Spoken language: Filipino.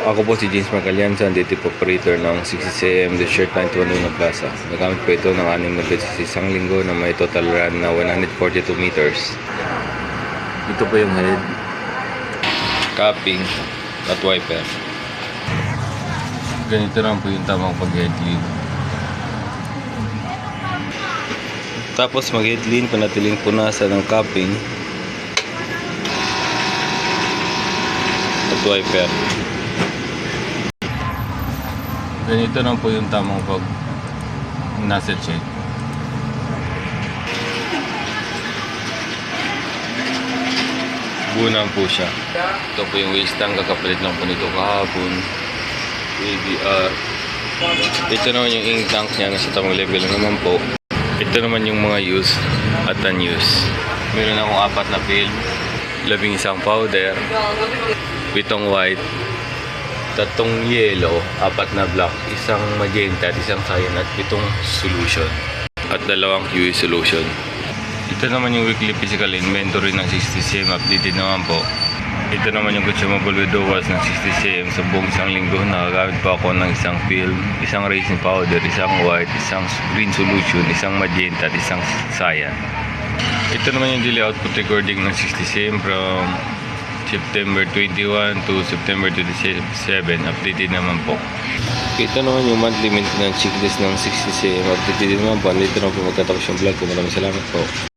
Ako po si James Magalianza, dito po operator ng 60cm The Shirt 91 Luna Plaza. Nagamit po ito ng 6 na beses sa isang linggo na may total run na 142 meters. Ito po yung head, capping at wiper. Ganito lang po yung tamang pag-head lean. Tapos mag-head lean, panatiling punasan ng capping at wiper. Ganito lang po yung tamang pag nasa check. Bunang po siya. Ito po yung wheel stand, kakapalit lang po nito kahapon. ABR. Ito naman yung ink tank niya, nasa tamang level naman po. Ito naman yung mga use at unused. Meron akong 4 na film, 11 powder, 7 white, 3 yellow, 4 na black, 1 magenta at 1 cyan at 7 solution at 2 QE solution. Ito naman yung weekly physical inventory ng 60cm, updated naman po. Ito naman yung consumable withdrawals ng 60cm sa buong isang linggo. Nakagamit po ako ng 1 film, 1 racing powder, 1 white, 1 green solution, 1 magenta at 1 cyan. Ito naman yung daily output recording ng 60cm from September 21 to September 27, updated naman po. Ito naman yung monthly maintenance checklist ng 60cm, updated naman po. Dito na po magtatapos yung vlog ko. Maraming salamat po.